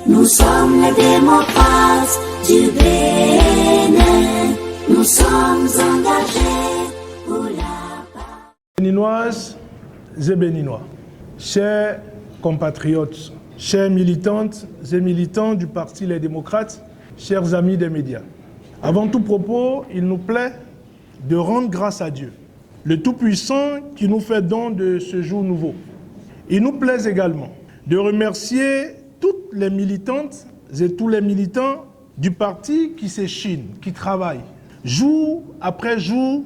Nous sommes les démocrates du Bénin. Nous sommes engagés pour la paix. Béninoises et Béninois, chers compatriotes, chères militantes et militants du Parti Les Démocrates, chers amis des médias. Avant tout propos, il nous plaît de rendre grâce à Dieu, le Tout-Puissant qui nous fait don de ce jour nouveau. Il nous plaît également de remercier toutes les militantes et tous les militants du parti qui s'échinent, qui travaillent jour après jour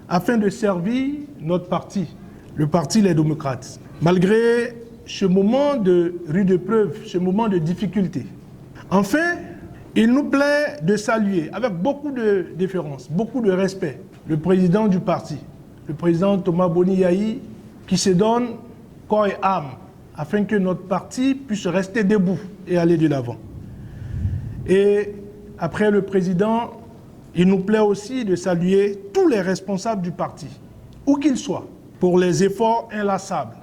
afin de servir notre parti, le Parti Les Démocrates. Malgré ce moment de rude épreuve, ce moment de difficulté. Enfin, il nous plaît de saluer avec beaucoup de déférence, beaucoup de respect, le président du parti, le président Thomas Boni Yahi, qui se donne corps et âme afin que notre parti puisse rester debout et aller de l'avant. Et après le président, il nous plaît aussi de saluer tous les responsables du parti, où qu'ils soient, pour les efforts inlassables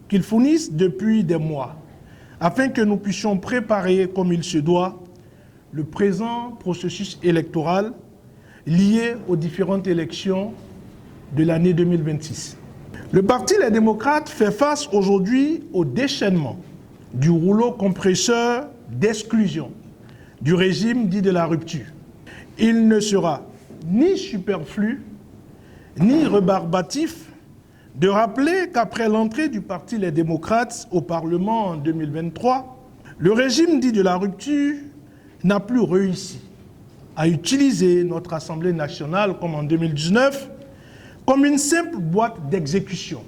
qu'ils fournissent depuis des mois, afin que nous puissions préparer comme il se doit le présent processus électoral lié aux différentes élections de l'année 2026. Le Parti Les Démocrates fait face aujourd'hui au déchaînement du rouleau compresseur d'exclusion du régime dit de la rupture. Il ne sera ni superflu, ni rébarbatif de rappeler qu'après l'entrée du Parti Les Démocrates au Parlement en 2023, le régime dit de la rupture n'a plus réussi à utiliser notre Assemblée nationale comme en 2019 comme une simple boîte d'exécution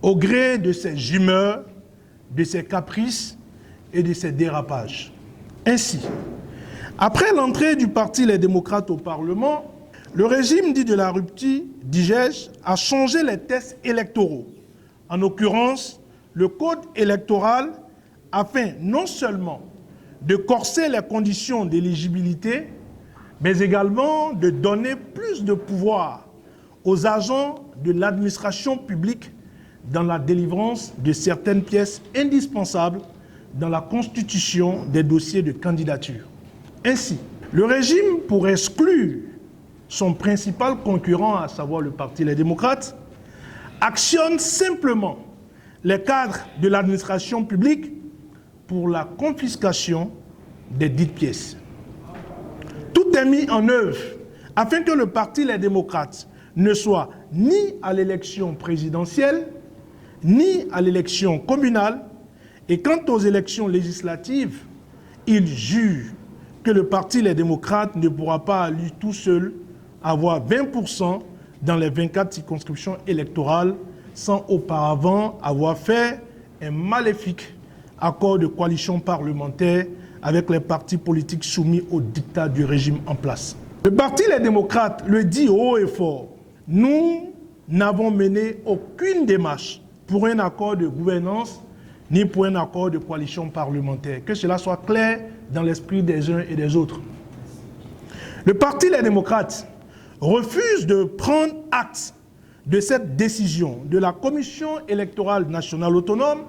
au gré de ses humeurs, de ses caprices et de ses dérapages. Ainsi, après l'entrée du Parti Les Démocrates au Parlement, le régime dit de la rupture, dis-je, a changé les tests électoraux, en l'occurrence le code électoral, afin non seulement de corser les conditions d'éligibilité, mais également de donner plus de pouvoir aux agents de l'administration publique dans la délivrance de certaines pièces indispensables dans la constitution des dossiers de candidature. Ainsi, le régime, pour exclure son principal concurrent, à savoir le Parti Les Démocrates, actionne simplement les cadres de l'administration publique pour la confiscation des dites pièces. Tout est mis en œuvre afin que le Parti Les Démocrates ne soit ni à l'élection présidentielle, ni à l'élection communale, et quant aux élections législatives, il jure que le Parti Les Démocrates ne pourra pas à lui tout seul avoir 20% dans les 24 circonscriptions électorales sans auparavant avoir fait un maléfique accord de coalition parlementaire avec les partis politiques soumis au diktat du régime en place. Le Parti Les Démocrates le dit haut et fort. Nous n'avons mené aucune démarche pour un accord de gouvernance ni pour un accord de coalition parlementaire. Que cela soit clair dans l'esprit des uns et des autres. Le Parti Les Démocrates refuse de prendre acte de cette décision de la Commission électorale nationale autonome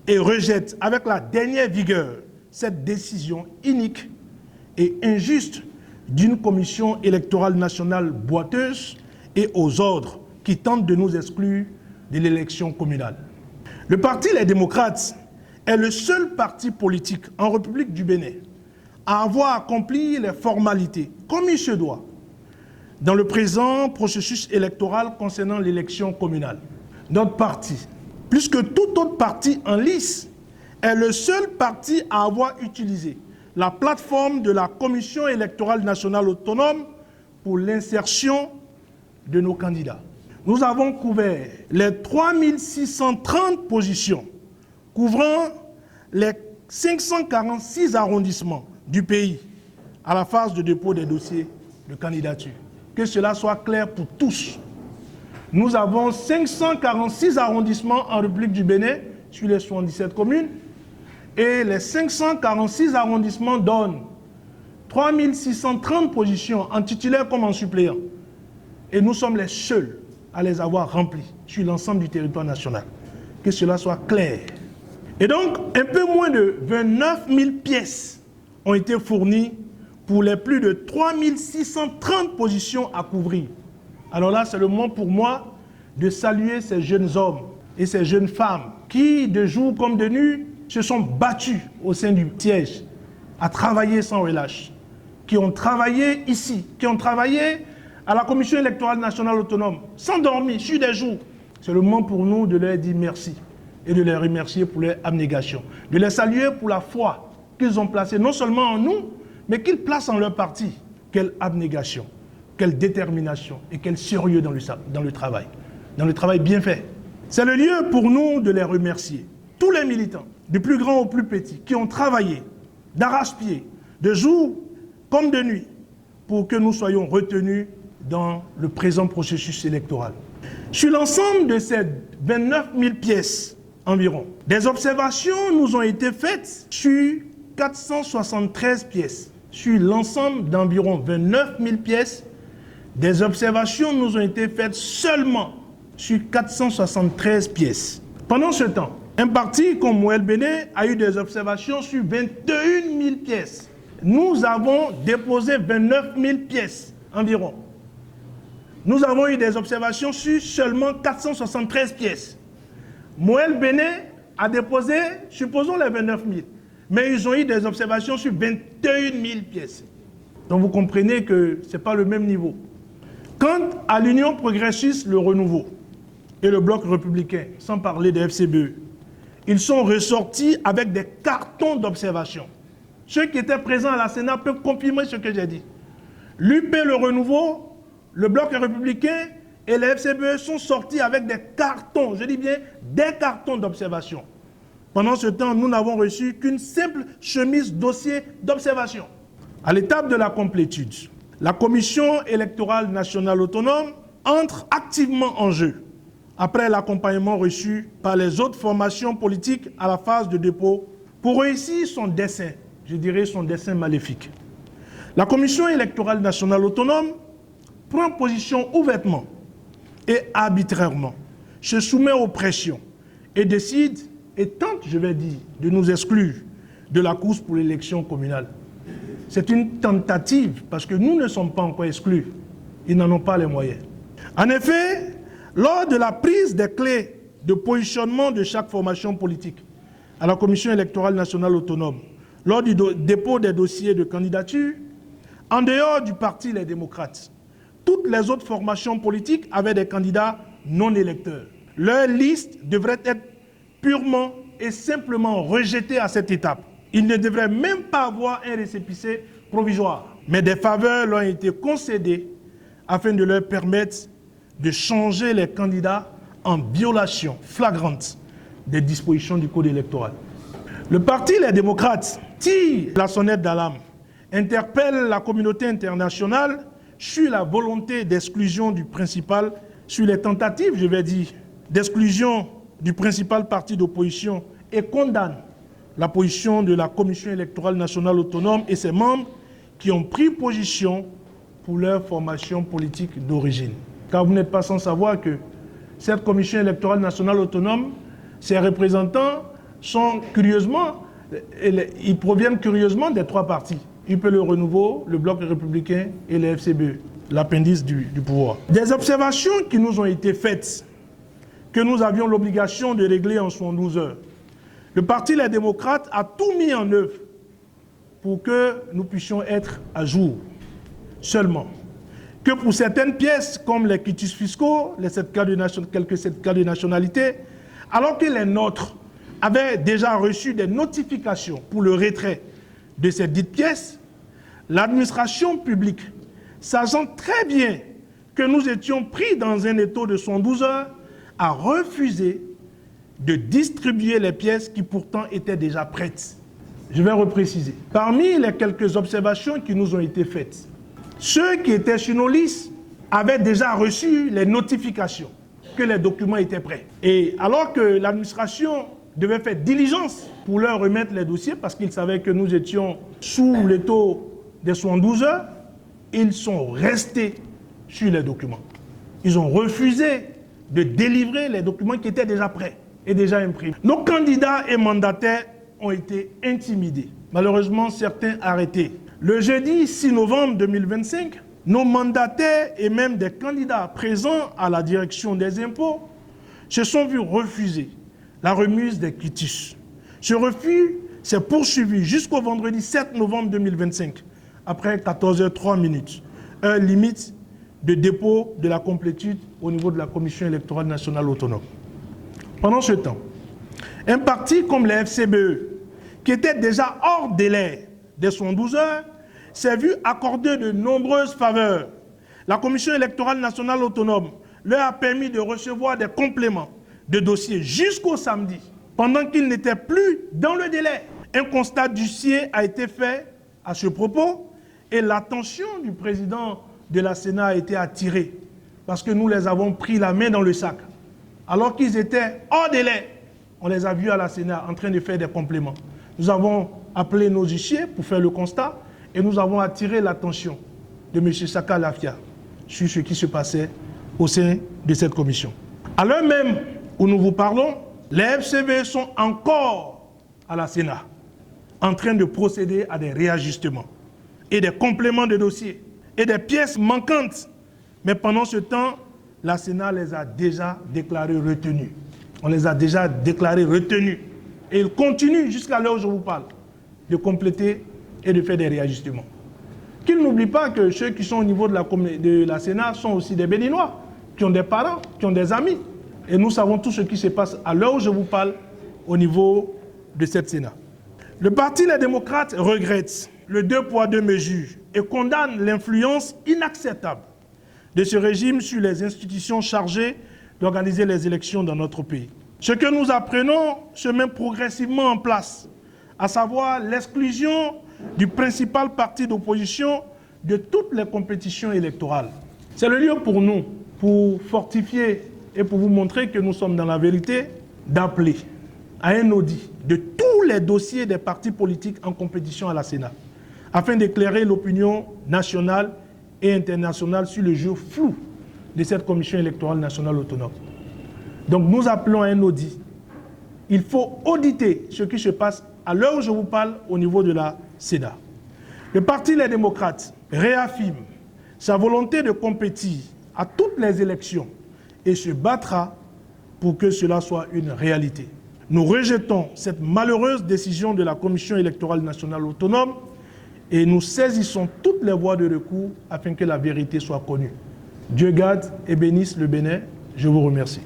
et rejette avec la dernière vigueur cette décision inique et injuste d'une commission électorale nationale boiteuse et aux ordres qui tentent de nous exclure de l'élection communale. Le Parti Les Démocrates est le seul parti politique en République du Bénin à avoir accompli les formalités, comme il se doit, dans le présent processus électoral concernant l'élection communale. Notre parti, plus que tout autre parti en lice, est le seul parti à avoir utilisé la plateforme de la Commission électorale nationale autonome pour l'insertion de nos candidats. Nous avons couvert les 3630 positions couvrant les 546 arrondissements du pays à la phase de dépôt des dossiers de candidature. Que cela soit clair pour tous. Nous avons 546 arrondissements en République du Bénin sur les 77 communes et les 546 arrondissements donnent 3630 positions en titulaire comme en suppléant. Et nous sommes les seuls à les avoir remplis sur l'ensemble du territoire national. Que cela soit clair. Et donc, un peu moins de 29 000 pièces ont été fournies pour les plus de 3 630 positions à couvrir. Alors là, c'est le moment pour moi de saluer ces jeunes hommes et ces jeunes femmes qui, de jour comme de nuit, se sont battus au sein du siège, à travailler sans relâche, qui ont travaillé ici, qui ont travaillé à la Commission électorale nationale autonome, sans dormir, sur des jours. C'est le moment pour nous de leur dire merci et de les remercier pour leur abnégation, de les saluer pour la foi qu'ils ont placée non seulement en nous, mais qu'ils placent en leur parti. Quelle abnégation, quelle détermination et quel sérieux dans le travail bien fait. C'est le lieu pour nous de les remercier. Tous les militants, du plus grand au plus petit, qui ont travaillé d'arrache-pied, de jour comme de nuit, pour que nous soyons retenus dans le présent processus électoral. Sur l'ensemble de ces 29 000 pièces environ, des observations nous ont été faites sur 473 pièces. Sur l'ensemble d'environ 29 000 pièces, des observations nous ont été faites seulement sur 473 pièces. Pendant ce temps, un parti comme Moël Béné a eu des observations sur 21 000 pièces. Nous avons déposé 29 000 pièces environ. Nous avons eu des observations sur seulement 473 pièces. Moël Béné a déposé, supposons les 29 000, mais ils ont eu des observations sur 21 000 pièces. Donc vous comprenez que ce n'est pas le même niveau. Quant à l'Union progressiste, le Renouveau et le Bloc républicain, sans parler des FCBE, ils sont ressortis avec des cartons d'observation. Ceux qui étaient présents à la Sénat peuvent confirmer ce que j'ai dit. L'UP, le Renouveau, le Bloc républicain et les FCBE sont sortis avec des cartons, je dis bien des cartons d'observation. Pendant ce temps, nous n'avons reçu qu'une simple chemise dossier d'observation. À l'étape de la complétude, la Commission électorale nationale autonome entre activement en jeu après l'accompagnement reçu par les autres formations politiques à la phase de dépôt pour réussir son dessein, je dirais son dessein maléfique. La Commission électorale nationale autonome prend position ouvertement et arbitrairement, se soumet aux pressions et décide, et tente, je vais dire, de nous exclure de la course pour l'élection communale. C'est une tentative parce que nous ne sommes pas encore exclus. Ils n'en ont pas les moyens. En effet, lors de la prise des clés de positionnement de chaque formation politique à la Commission électorale nationale autonome, lors du dépôt des dossiers de candidature, en dehors du parti Les Démocrates, toutes les autres formations politiques avaient des candidats non électeurs. Leur liste devrait être purement et simplement rejetée à cette étape. Ils ne devraient même pas avoir un récépissé provisoire. Mais des faveurs leur ont été concédées afin de leur permettre de changer les candidats en violation flagrante des dispositions du Code électoral. Le parti Les Démocrates tire la sonnette d'alarme, interpelle la communauté internationale sur la volonté d'exclusion du principal, sur les tentatives, je vais dire, d'exclusion du principal parti d'opposition et condamne la position de la Commission électorale nationale autonome et ses membres qui ont pris position pour leur formation politique d'origine. Car vous n'êtes pas sans savoir que cette Commission électorale nationale autonome, ses représentants sont curieusement, ils proviennent curieusement des trois partis. UP le Renouveau, le Bloc républicain et les FCBE, l'appendice du pouvoir. Des observations qui nous ont été faites, que nous avions l'obligation de régler en 72 heures. Le Parti Les Démocrates a tout mis en œuvre pour que nous puissions être à jour. Seulement, que pour certaines pièces, comme les quitus fiscaux, quelques 7 cas de nationalité, alors que les nôtres avaient déjà reçu des notifications pour le retrait de ces dites pièces, l'administration publique, sachant très bien que nous étions pris dans un étau de 112 heures, a refusé de distribuer les pièces qui pourtant étaient déjà prêtes. Je vais repréciser. Parmi les quelques observations qui nous ont été faites, ceux qui étaient sur nos listes avaient déjà reçu les notifications que les documents étaient prêts. Et alors que l'administration devait faire diligence pour leur remettre les dossiers, parce qu'ils savaient que nous étions sous l'étau des 72 heures, ils sont restés sur les documents. Ils ont refusé de délivrer les documents qui étaient déjà prêts. est déjà imprimé. Nos candidats et mandataires ont été intimidés. Malheureusement, certains arrêtés. Le jeudi 6 novembre 2025, nos mandataires et même des candidats présents à la direction des impôts se sont vus refuser la remise des quitus. Ce refus s'est poursuivi jusqu'au vendredi 7 novembre 2025, après 14h03, heure limite de dépôt de la complétude au niveau de la Commission électorale nationale autonome. Pendant ce temps, un parti comme le FCBE, qui était déjà hors délai des 112 heures, s'est vu accorder de nombreuses faveurs. La Commission électorale nationale autonome leur a permis de recevoir des compléments de dossiers jusqu'au samedi, pendant qu'ils n'étaient plus dans le délai. Un constat d'huissier a été fait à ce propos et l'attention du président de la Sénat a été attirée parce que nous les avons pris la main dans le sac. Alors qu'ils étaient hors délai, on les a vus à la Sénat en train de faire des compléments. Nous avons appelé nos huissiers pour faire le constat et nous avons attiré l'attention de M. Saka Lafia sur ce qui se passait au sein de cette commission. À l'heure même où nous vous parlons, les FCV sont encore à la Sénat en train de procéder à des réajustements et des compléments de dossiers et des pièces manquantes. Mais pendant ce temps, la Sénat les a déjà déclarés retenus. On les a déjà déclarés retenus. Et ils continuent jusqu'à l'heure où je vous parle de compléter et de faire des réajustements. Qu'ils n'oublient pas que ceux qui sont au niveau de la Sénat sont aussi des Béninois, qui ont des parents, qui ont des amis. Et nous savons tout ce qui se passe à l'heure où je vous parle au niveau de cette Sénat. Le Parti Les Démocrates regrette le 2 poids 2 mesures et condamne l'influence inacceptable de ce régime sur les institutions chargées d'organiser les élections dans notre pays. Ce que nous apprenons se met progressivement en place, à savoir l'exclusion du principal parti d'opposition de toutes les compétitions électorales. C'est le lieu pour nous, pour fortifier et pour vous montrer que nous sommes dans la vérité, d'appeler à un audit de tous les dossiers des partis politiques en compétition à la Sénat, afin d'éclairer l'opinion nationale et internationale sur le jeu flou de cette Commission électorale nationale autonome. Donc nous appelons à un audit. Il faut auditer ce qui se passe à l'heure où je vous parle au niveau de la Sénat. Le Parti Les Démocrates réaffirme sa volonté de compétir à toutes les élections et se battra pour que cela soit une réalité. Nous rejetons cette malheureuse décision de la Commission électorale nationale autonome et nous saisissons toutes les voies de recours afin que la vérité soit connue. Dieu garde et bénisse le Bénin. Je vous remercie.